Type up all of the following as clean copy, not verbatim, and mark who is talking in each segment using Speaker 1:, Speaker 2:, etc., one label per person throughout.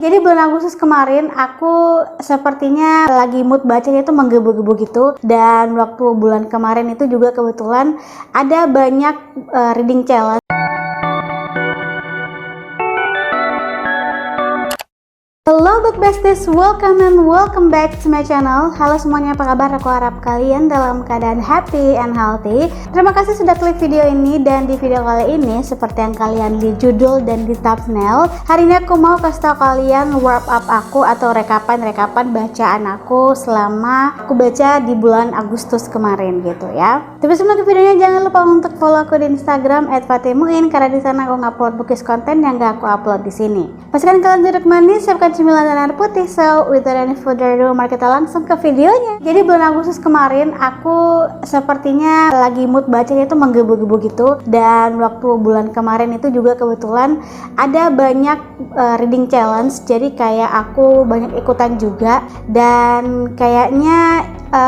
Speaker 1: Jadi bulan Agustus kemarin aku sepertinya lagi mood bacanya itu menggebu-gebu gitu, dan waktu bulan kemarin itu juga kebetulan ada banyak reading challenge. Hello book besties, welcome and welcome back to my channel. Halo semuanya, apa kabar? Aku harap kalian dalam keadaan happy and healthy. Terima kasih sudah klik video ini, dan di video kali ini seperti yang kalian di judul dan di thumbnail, hari ini aku mau kasih tau kalian wrap up aku atau rekapan bacaan aku selama aku baca di bulan Agustus kemarin gitu ya. Tapi sebelum ke videonya, jangan lupa untuk follow aku di Instagram @fatimuin, karena di sana aku ngupload bookish konten yang gak aku upload di sini. Pastikan kalian duduk manis, siapkan cemilan dan air putih. So without any further ado, mari kita langsung ke videonya. Jadi bulan Agustus kemarin aku sepertinya lagi mood bacanya itu menggebu-gebu gitu, dan waktu bulan kemarin itu juga kebetulan ada banyak reading challenge. Jadi kayak aku banyak ikutan juga, dan kayaknya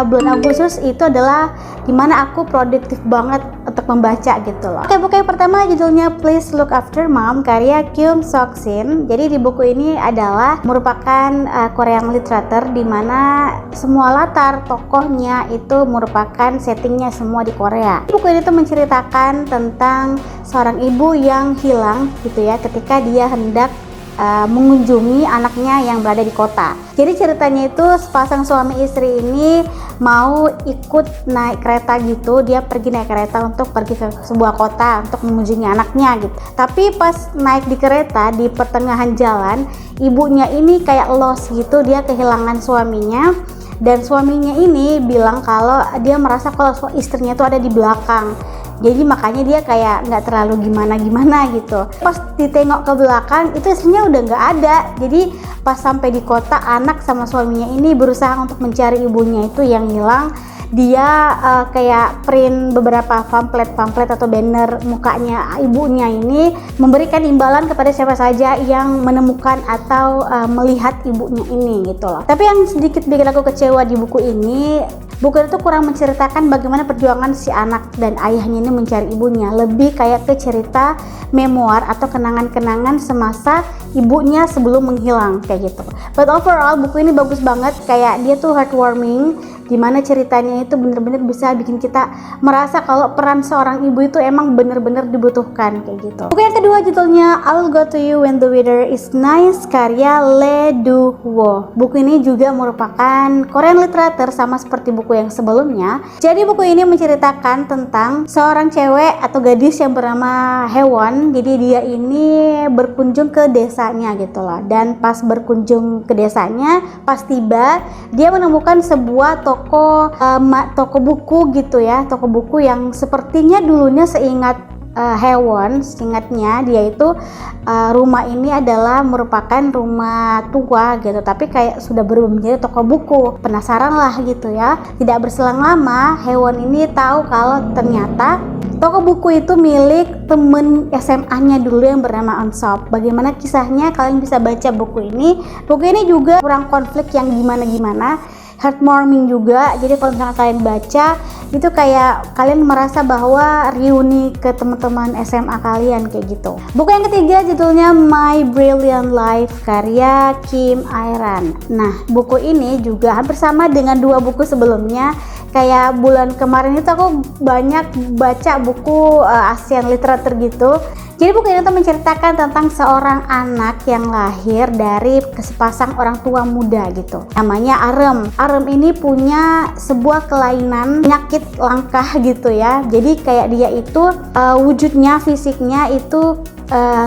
Speaker 1: bulan Agustus itu adalah dimana aku produktif banget untuk membaca gitu loh. Oke, buku yang pertama judulnya Please Look After Mom, karya Kyung Sok Shin. Jadi di buku ini adalah merupakan Korean literature, dimana semua latar tokohnya itu merupakan settingnya semua di Korea. Buku ini tuh menceritakan tentang seorang ibu yang hilang gitu ya, ketika dia hendak mengunjungi anaknya yang berada di kota. Jadi ceritanya itu sepasang suami istri ini mau ikut naik kereta gitu. Dia pergi naik kereta untuk pergi ke sebuah kota untuk mengunjungi anaknya gitu. Tapi pas naik di kereta, di pertengahan jalan, ibunya ini kayak lost gitu. Dia kehilangan suaminya, dan suaminya ini bilang kalau dia merasa kalau istrinya itu ada di belakang. Jadi makanya dia kayak nggak terlalu gimana-gimana gitu. Pas ditengok ke belakang, itu istrinya udah nggak ada. Jadi pas sampai di kota, anak sama suaminya ini berusaha untuk mencari ibunya itu yang hilang. Dia kayak print beberapa pamflet atau banner mukanya ibunya ini, memberikan imbalan kepada siapa saja yang menemukan atau melihat ibunya ini gitu loh. Tapi yang sedikit bikin aku kecewa di buku ini, buku itu kurang menceritakan bagaimana perjuangan si anak dan ayahnya ini mencari ibunya. Lebih kayak ke cerita memoir atau kenangan-kenangan semasa ibunya sebelum menghilang kayak gitu. But overall buku ini bagus banget, kayak dia tuh heartwarming, dimana ceritanya itu bener-bener bisa bikin kita merasa kalau peran seorang ibu itu emang bener-bener dibutuhkan kayak gitu. Buku yang kedua judulnya I Will Go To You When The Weather Is Nice, karya Lee Do-wo. Buku ini juga merupakan Korean literature sama seperti buku yang sebelumnya. Jadi buku ini menceritakan tentang seorang cewek atau gadis yang bernama Hewon. Jadi dia ini berkunjung ke desanya gitu loh, dan pas berkunjung ke desanya, pas tiba dia menemukan sebuah toko buku gitu ya, toko buku yang sepertinya dulunya seingat Hewon, seingatnya dia itu rumah ini adalah merupakan rumah tua gitu, tapi kayak sudah berubah menjadi toko buku. Penasaran lah gitu ya. Tidak berselang lama, Hewon ini tahu kalau ternyata toko buku itu milik temen SMA-nya dulu yang bernama Unsop. Bagaimana kisahnya? Kalian bisa baca buku ini. Buku ini juga kurang konflik yang gimana-gimana, heartwarming juga. Jadi kalau misalnya kalian baca itu kayak kalian merasa bahwa reuni ke teman-teman SMA kalian kayak gitu. Buku yang ketiga judulnya My Brilliant Life, karya Kim Ae-ran. Nah, buku ini juga hampir sama dengan dua buku sebelumnya. Kayak bulan kemarin itu aku banyak baca buku Asian literature gitu. Jadi buku ini tuh menceritakan tentang seorang anak yang lahir dari sepasang orang tua muda gitu. Namanya Arem. Arem ini punya sebuah kelainan penyakit langka gitu ya. Jadi kayak dia itu wujudnya, fisiknya itu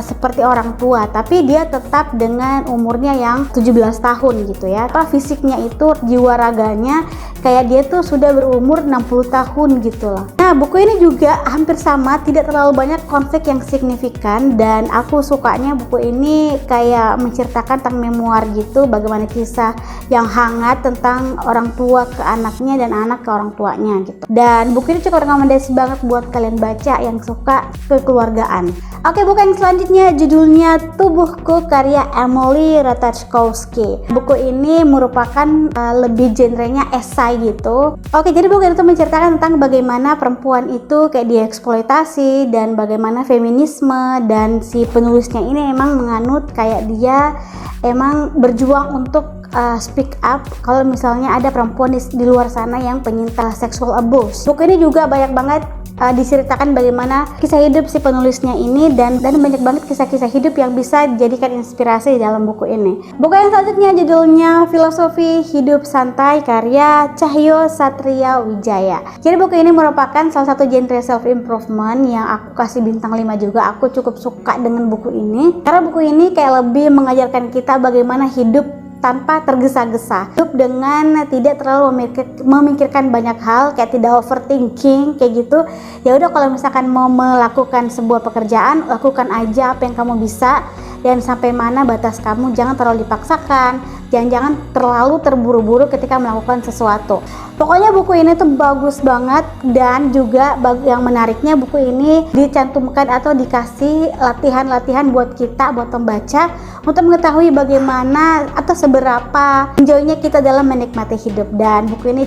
Speaker 1: seperti orang tua, tapi dia tetap dengan umurnya yang 17 tahun gitu ya. Fisiknya itu, jiwa raganya kayak dia tuh sudah berumur 60 tahun gitu loh. Nah, buku ini juga hampir sama, tidak terlalu banyak konflik yang signifikan, dan aku sukanya buku ini kayak menceritakan tentang memoir gitu, bagaimana kisah yang hangat tentang orang tua ke anaknya dan anak ke orang tuanya gitu. Dan buku ini cukup rekomendasi banget buat kalian baca yang suka kekeluargaan. Oke, buku yang yang selanjutnya judulnya Tubuhku karya Emily Ratajkowski. Buku ini merupakan lebih genrenya esai gitu. Oke, jadi buku itu menceritakan tentang bagaimana perempuan itu kayak dieksploitasi dan bagaimana feminisme, dan si penulisnya ini emang menganut kayak dia emang berjuang untuk speak up kalau misalnya ada perempuan di luar sana yang penyintas sexual abuse. Buku ini juga banyak banget diceritakan bagaimana kisah hidup si penulisnya ini, dan banyak banget kisah-kisah hidup yang bisa dijadikan inspirasi di dalam buku ini. Buku yang selanjutnya judulnya Filosofi Hidup Santai karya Cahyo Satria Wijaya. Jadi buku ini merupakan salah satu genre self improvement yang aku kasih bintang 5 juga. Aku cukup suka dengan buku ini karena buku ini kayak lebih mengajarkan kita bagaimana hidup tanpa tergesa-gesa, hidup dengan tidak terlalu memikirkan banyak hal, kayak tidak overthinking kayak gitu. Ya udah, kalau misalkan mau melakukan sebuah pekerjaan, lakukan aja apa yang kamu bisa dan sampai mana batas kamu, jangan terlalu dipaksakan, jangan terlalu terburu-buru ketika melakukan sesuatu. Pokoknya buku ini tuh bagus banget, dan juga yang menariknya buku ini dicantumkan atau dikasih latihan-latihan buat kita, buat pembaca, untuk mengetahui bagaimana atau seberapa enjoynya kita dalam menikmati hidup. Dan buku ini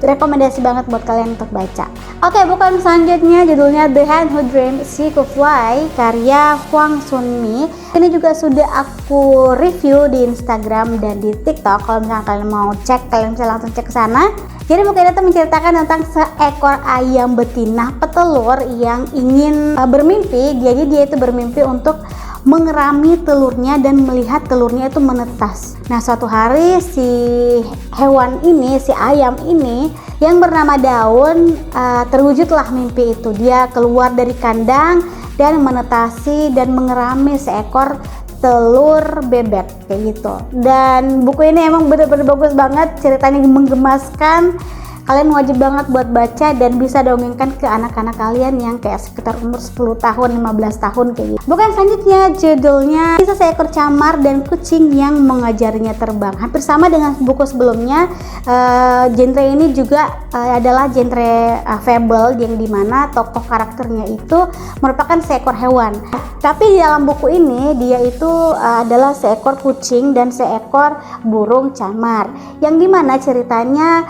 Speaker 1: rekomendasi banget buat kalian untuk baca. Oke, buku yang selanjutnya judulnya The Hand Who Dreamed She Could Fly karya Hwang Sun-mi. Ini juga sudah aku review di Instagram dan di TikTok. Kalau misalnya kalian mau cek, kalian bisa langsung cek ke sana. Jadi buku ini tuh menceritakan tentang seekor ayam betina petelur yang ingin bermimpi. Jadi dia itu bermimpi untuk mengerami telurnya dan melihat telurnya itu menetas. Nah, suatu hari si hewan ini, si ayam ini yang bernama Daun, terwujudlah mimpi itu. Dia keluar dari kandang dan menetasi dan mengerami seekor telur bebek kayak gitu. Dan buku ini emang bener-bener bagus banget, ceritanya menggemaskan. Kalian wajib banget buat baca dan bisa dongengkan ke anak-anak kalian yang kayak sekitar umur 10 tahun, 15 tahun kayak gitu. Buku yang selanjutnya judulnya Kisah Seekor Camar dan Kucing yang Mengajarinya Terbang. Hampir sama dengan buku sebelumnya. Genre ini juga adalah genre fable, yang dimana tokoh karakternya itu merupakan seekor hewan. Tapi di dalam buku ini dia itu adalah seekor kucing dan seekor burung camar. Yang dimana ceritanya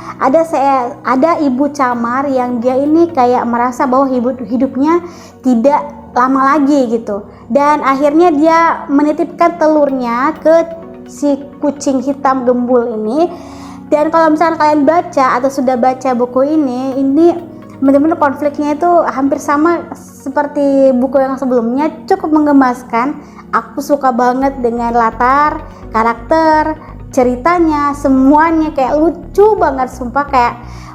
Speaker 1: ada ibu camar yang dia ini kayak merasa bahwa hidupnya tidak lama lagi gitu. Dan akhirnya dia menitipkan telurnya ke si kucing hitam gembul ini. Dan kalau misalnya kalian baca atau sudah baca buku ini benar-benar konfliknya itu hampir sama seperti buku yang sebelumnya, cukup menggemaskan. Aku suka banget dengan latar, karakter, ceritanya, semuanya kayak lucu banget, sumpah kayak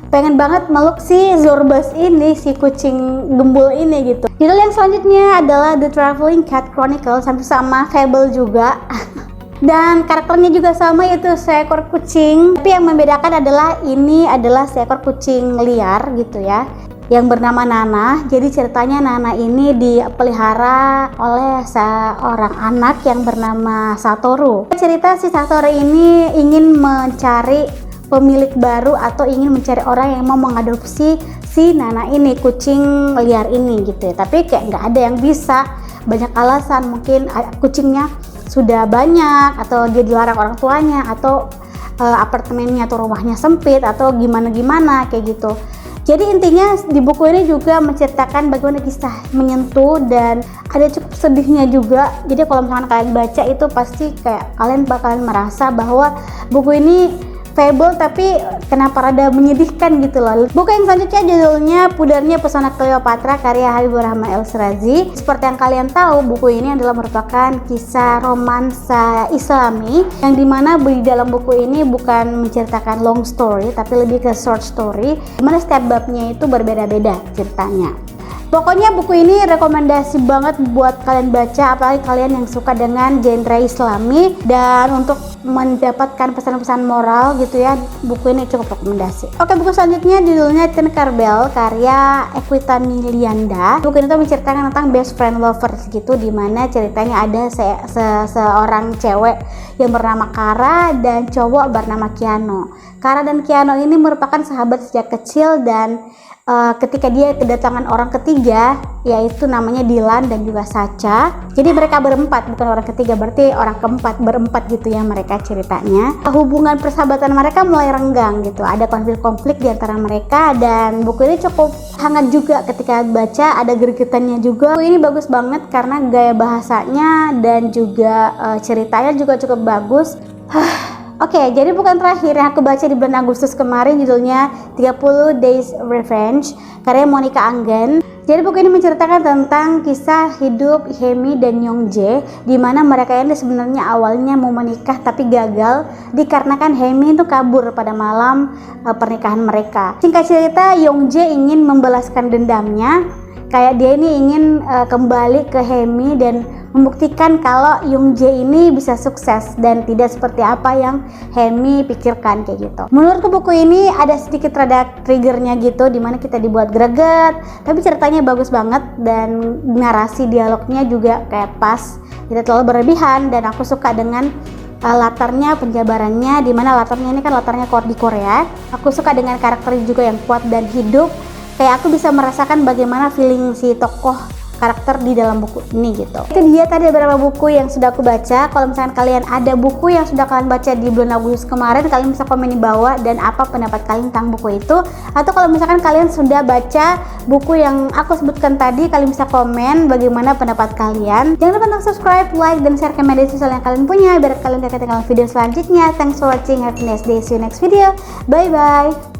Speaker 1: pengen banget meluk si Zorbas ini, si kucing gembul ini gitu. Judul yang selanjutnya adalah The Traveling Cat Chronicles, hampir sama fable juga. Dan karakternya juga sama, yaitu seekor kucing, tapi yang membedakan adalah ini adalah seekor kucing liar gitu ya, yang bernama Nana. Jadi ceritanya Nana ini dipelihara oleh seorang anak yang bernama Satoru. Cerita si Satoru ini ingin mencari pemilik baru atau ingin mencari orang yang mau mengadopsi si Nana ini, kucing liar ini gitu ya. Tapi kayak nggak ada yang bisa, banyak alasan, mungkin kucingnya sudah banyak, atau dia dilarang orang tuanya, atau apartemennya atau rumahnya sempit, atau gimana kayak gitu. Jadi intinya di buku ini juga menceritakan bagaimana kisah menyentuh dan ada cukup sedihnya juga. Jadi kalau misalkan kalian baca itu pasti kayak kalian bakalan merasa bahwa buku ini fable tapi kenapa rada menyedihkan gitu loh. Buku yang selanjutnya judulnya Pudarnya Pesona Cleopatra karya Habibur Rahman El-Shirazi. Seperti yang kalian tahu, buku ini adalah merupakan kisah romansa Islami, yang dimana di dalam buku ini bukan menceritakan long story tapi lebih ke short story, dimana setiap babnya itu berbeda-beda ceritanya. Pokoknya buku ini rekomendasi banget buat kalian baca, apalagi kalian yang suka dengan genre Islami dan untuk mendapatkan pesan-pesan moral gitu ya. Buku ini cukup rekomendasi. Oke, buku selanjutnya judulnya Tinkerbell karya Equita Milianda. Buku ini tuh menceritakan tentang best friend lovers gitu, dimana ceritanya ada seorang cewek yang bernama Kara dan cowok bernama Keanu. Kara dan Keanu ini merupakan sahabat sejak kecil dan ketika dia kedatangan orang ketiga, yaitu namanya Dylan dan juga Sacha. Jadi mereka berempat, bukan orang ketiga, berarti orang keempat, berempat gitu ya mereka ceritanya. Hubungan persahabatan mereka mulai renggang gitu, ada konflik-konflik di antara mereka, dan buku ini cukup hangat juga ketika baca, ada gregetannya juga. Buku ini bagus banget karena gaya bahasanya dan juga ceritanya juga cukup bagus. Oke, jadi bukan terakhir yang aku baca di bulan Agustus kemarin, judulnya 30 Days Revenge karya Monica Anggen. Jadi buku ini menceritakan tentang kisah hidup Hemi dan Youngjae, di mana mereka ini sebenarnya awalnya mau menikah tapi gagal dikarenakan Hemi itu kabur pada malam pernikahan mereka. Singkat cerita, Youngjae ingin membalaskan dendamnya, kayak dia ini ingin kembali ke Hemi dan membuktikan kalau Youngjae ini bisa sukses dan tidak seperti apa yang Hemi pikirkan kayak gitu. Menurutku buku ini ada sedikit rada triggernya gitu, dimana kita dibuat greget, tapi ceritanya bagus banget dan narasi dialognya juga kayak pas, tidak terlalu berlebihan, dan aku suka dengan latarnya, penjabarannya, dimana latarnya ini kan latarnya di Korea. Aku suka dengan karakter juga yang kuat dan hidup, kayak aku bisa merasakan bagaimana feeling si tokoh karakter di dalam buku ini gitu. Itu dia tadi beberapa buku yang sudah aku baca. Kalau misalkan kalian ada buku yang sudah kalian baca di bulan Agustus kemarin, kalian bisa komen di bawah dan apa pendapat kalian tentang buku itu. Atau kalau misalkan kalian sudah baca buku yang aku sebutkan tadi, kalian bisa komen bagaimana pendapat kalian. Jangan lupa untuk subscribe, like, dan share ke media sosial yang kalian punya biar kalian tidak ketinggalan video selanjutnya. Thanks for watching, have a nice day, see you next video, bye bye.